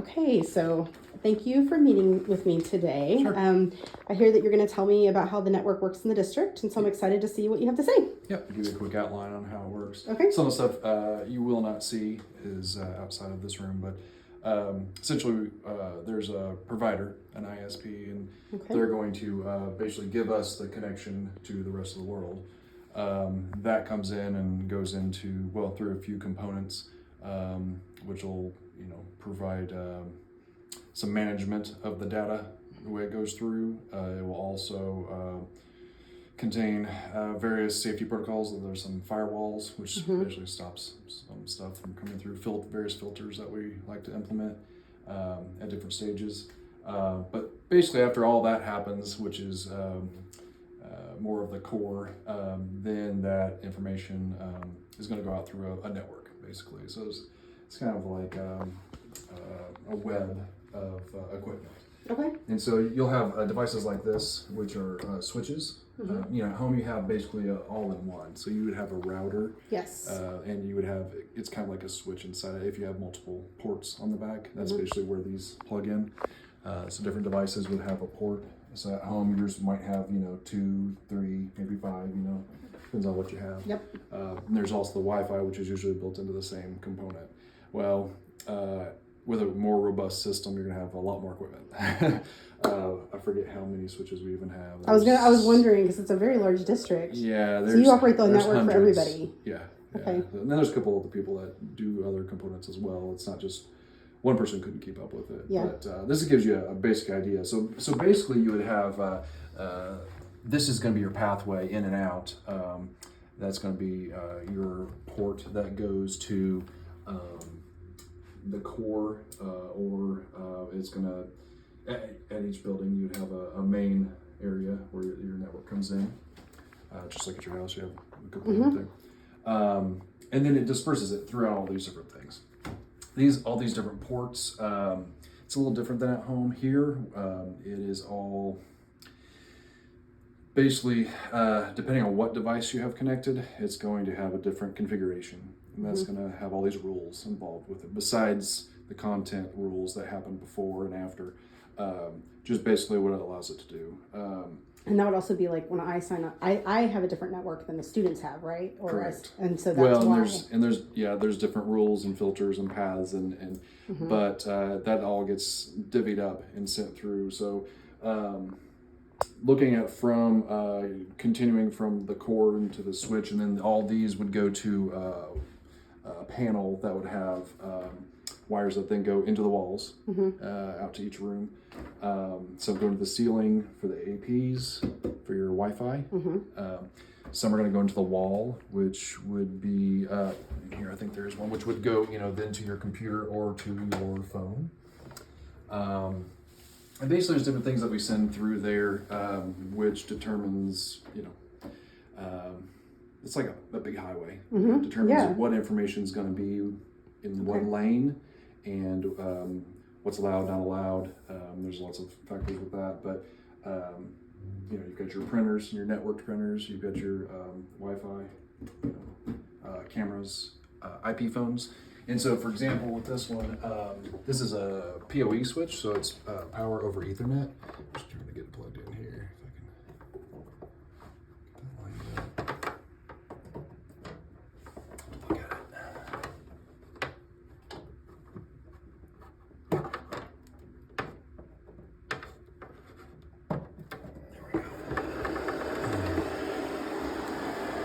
Okay, so thank you for meeting with me today. Sure. I hear that you're going to tell me about how the network works in the district, and so I'm excited to see what you have to say. Yep, I'll give you a quick outline on how it works. Okay. Some of the stuff you will not see is outside of this room, but essentially there's a provider, an ISP, and they're going to basically give us the connection to the rest of the world. That comes in and goes into, well, through a few components, which will, provide some management of the data, the way it goes through. It will also contain various safety protocols. There's some firewalls, which basically stops some stuff from coming through, various filters that we like to implement at different stages. But basically after all that happens, which is more of the core, then that information is going to go out through a network, basically. So it's kind of like a web of equipment. Okay. And so you'll have devices like this, which are switches. At home you have basically all-in-one. So you would have a router. Yes. And you would have, it's kind of like a switch inside it. If you have multiple ports on the back, that's basically where these plug in. So different devices would have a port. So at home yours might have, 2, 3, maybe 5, depends on what you have. Yep. And there's also the Wi-Fi, which is usually built into the same component. Well, with a more robust system, you're gonna have a lot more equipment. I forget how many switches we even have. I was wondering because it's a very large district. Yeah, so you operate the network hundreds. for everybody. Yeah. Okay. And then there's a couple of the people that do other components as well. It's not just one person couldn't keep up with it. Yeah. But this gives you a basic idea. So basically, you would have this is going to be your pathway in and out. That's going to be your port that goes to the core, or it's going to, at each building, you'd have a main area where your network comes in. Just like at your house, you have a component there. And then it disperses it throughout all these different things. All these different ports, it's a little different than at home here. It is all basically, depending on what device you have connected, it's going to have a different configuration. And that's going to have all these rules involved with it, besides the content rules that happen before and after. Just basically what it allows it to do. And that would also be like when I sign up, I have a different network than the students have, right? Or Correct. And so that's why. There's different rules and filters and paths but that all gets divvied up and sent through. So looking at continuing from the core into the switch, and then all these would go to a panel that would have wires that then go into the walls, out to each room. Some go to the ceiling for the APs, for your Wi-Fi. Some are going to go into the wall, which would be, here I think there is one, which would go, then to your computer or to your phone. And basically there's different things that we send through there, which determines, it's like a big highway. It determines what information is going to be in one lane, and what's allowed, not allowed. There's lots of factors with that, but you've got your printers, your networked printers, you've got your Wi-Fi, cameras, IP phones. And so, for example, with this one, this is a PoE switch, so it's power over Ethernet. Just trying to get it plugged in here. If I can get that lined up. Look at it.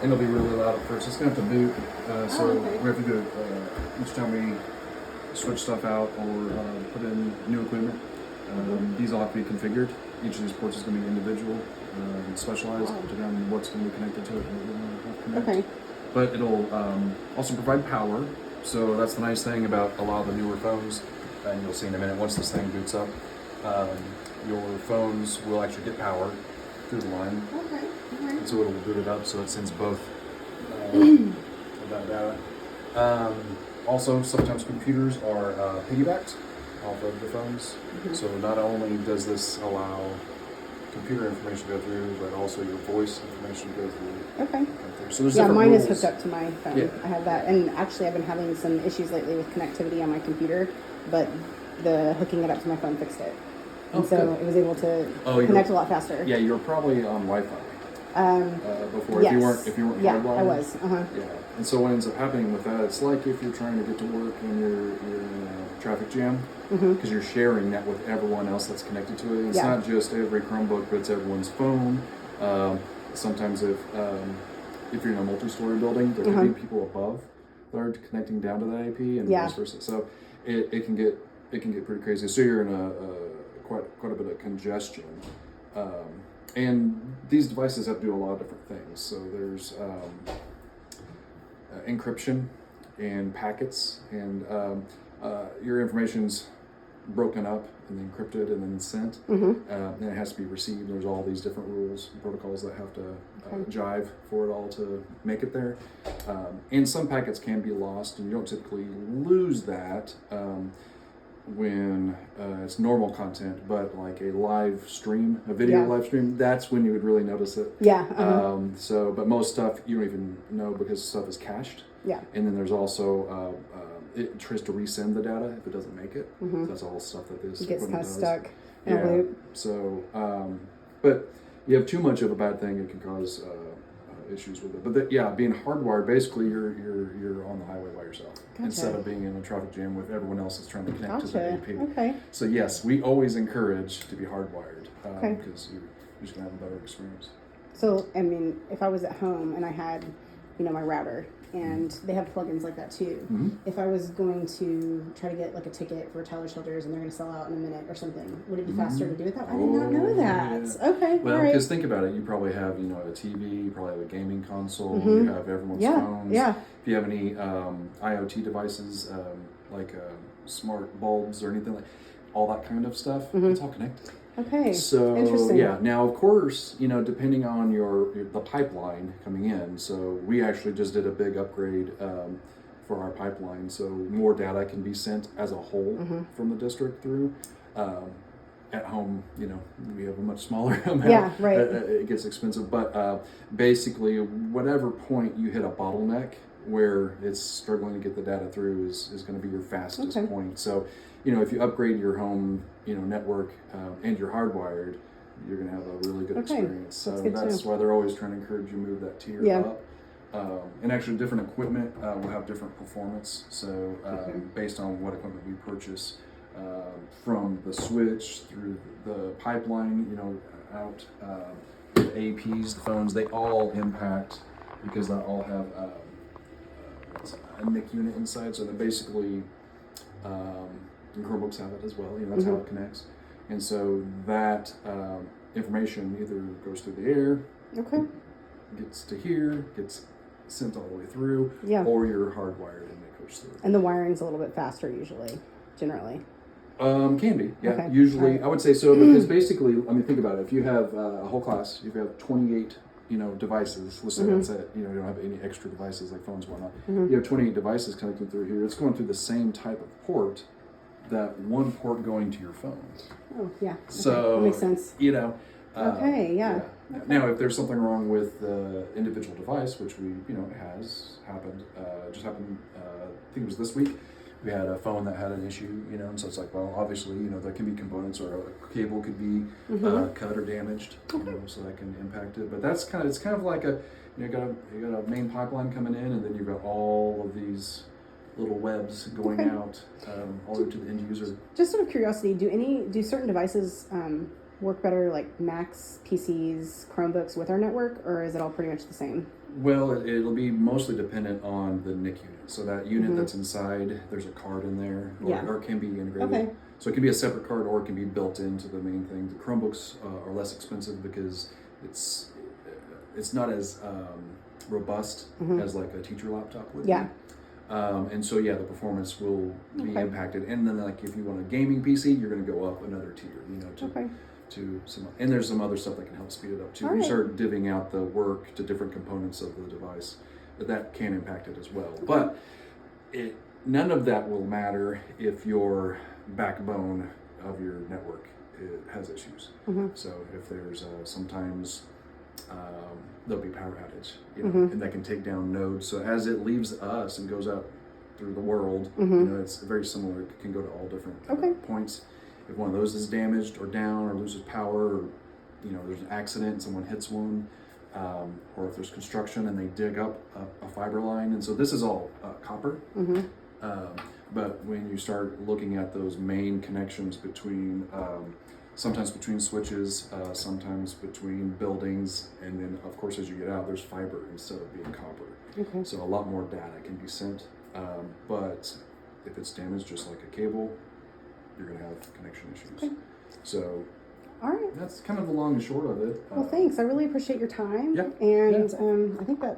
And it'll be really loud at first. It's going to have to boot, we have to do it each time we switch stuff out or put in new equipment. These all have to be configured. Each of these ports is going to be individual and specialized, depending on what's going to be connected to it and what we want to have connected. Okay. But it'll also provide power. So that's the nice thing about a lot of the newer phones, and you'll see in a minute once this thing boots up, your phones will actually get power through the line. Okay. And so it'll boot it up, so it sends both of that data. Also, sometimes computers are piggybacked off of the phones. So not only does this allow computer information to go through, but also your voice information to go through. Okay. So there's mine rules. is hooked up to my phone. Yeah. I have that, and actually I've been having some issues lately with connectivity on my computer, but the hooking it up to my phone fixed it. And Oh, so good. it was able to Oh, connect a lot faster. Yeah, you were probably on Wi-Fi before. Yes. If you weren't Yeah, hardwired. I was. Yeah, and so what ends up happening with that, it's like if you're trying to get to work and you're in a traffic jam, because you're sharing that with everyone else that's connected to it. It's Yeah. not just every Chromebook, but it's everyone's phone. Sometimes if you're in a multi-story building, there can be people above that are connecting down to the AP and Yeah. vice versa. So it can get pretty crazy. So you're in a quite a bit of congestion. And these devices have to do a lot of different things. So there's encryption and packets, and your information's broken up and then encrypted and then sent. And it has to be received. There's all these different rules and protocols that have to jive for it all to make it there. And some packets can be lost, and you don't typically lose that when it's normal content, but like a live stream, a video live stream, that's when you would really notice it. Yeah. But most stuff you don't even know because stuff is cached. Yeah. And then there's also it tries to resend the data if it doesn't make it. So that's all stuff that this It gets equipment kind of does. stuck in a loop. So, but you have too much of a bad thing, it can cause issues with it. But being hardwired, basically you're on the highway by yourself instead of being in a traffic jam with everyone else that's trying to connect to the AP. Okay. So yes, we always encourage to be hardwired Okay. because you're just gonna have a better experience. So, I mean, if I was at home and I had, my router, and they have plugins like that too. If I was going to try to get like a ticket for Tyler Shelters and they're going to sell out in a minute or something, would it be faster to do it that way? I did not know that. Yeah. Okay, Well, all right. because think about it, you probably have a TV, you probably have a gaming console, you have everyone's phones. Yeah. If you have any IoT devices like smart bulbs or anything like all that kind of stuff, it's all connected. Okay. So interesting. now of course, depending on the pipeline coming in. So we actually just did a big upgrade for our pipeline, so more data can be sent as a whole from the district through. At home, we have a much smaller amount. Yeah, right. It gets expensive, but basically, whatever point you hit a bottleneck where it's struggling to get the data through is going to be your fastest point. So, if you upgrade your home, network and you're hardwired, you're going to have a really good experience. So that's why they're always trying to encourage you to move that tier up. And actually, different equipment will have different performance. So based on what equipment we purchase, from the switch through the pipeline, out the APs, the phones, they all impact because they all have a NIC unit inside. So they're basically, and Chromebooks have it as well. That's how it connects. And so that information either goes through the air, gets to here, gets sent all the way through, or you're hardwired and it goes through. And the wiring's a little bit faster usually, generally. Can be, yeah. Okay. Usually, Right. I would say so because basically, think about it. If you have a whole class, if you have 28, devices. Let's say that's it. You don't have any extra devices like phones, whatnot. You have 28 devices connecting through here. It's going through the same type of port, that one port going to your phone. Oh, yeah. So that makes sense. Okay, yeah. Okay. Now, if there's something wrong with the individual device, which we, has happened, just happened, I think it was this week, we had a phone that had an issue, and so it's like, well, obviously, there can be components or a cable could be cut or damaged, so that can impact it. But it's kind of like you got a main pipeline coming in, and then you've got all of these little webs going out all the way to the end user. Just out of curiosity, do certain devices work better, like Macs, PCs, Chromebooks with our network, or is it all pretty much the same? Well, it'll be mostly dependent on the NIC unit. So that unit that's inside, there's a card in there, or it can be integrated. Okay. So it can be a separate card, or it can be built into the main thing. The Chromebooks are less expensive because it's not as robust as like a teacher laptop would be. And so the performance will be impacted. And then like if you want a gaming PC, you're going to go up another tier, to some, and there's some other stuff that can help speed it up too. You start divvying out the work to different components of the device, but that can impact it as well. But none of that will matter if your backbone of your network has issues. So if there's sometimes there'll be power outage, and that can take down nodes. So as it leaves us and goes out through the world. Mm-hmm. You know, it's very similar. It can go to all different points. If one of those is damaged or down or loses power, or you know, there's an accident and someone hits one, or if there's construction and they dig up a fiber line. And so this is all copper. Mm-hmm. But when you start looking at those main connections between, sometimes between switches, sometimes between buildings, and then of course as you get out, there's fiber instead of being copper. Okay. So a lot more data can be sent. But if it's damaged, just like a cable, you're going to have connection issues. Okay. So all right. that's kind of the long and short of it. Well, thanks. I really appreciate your time. Yeah. And I think that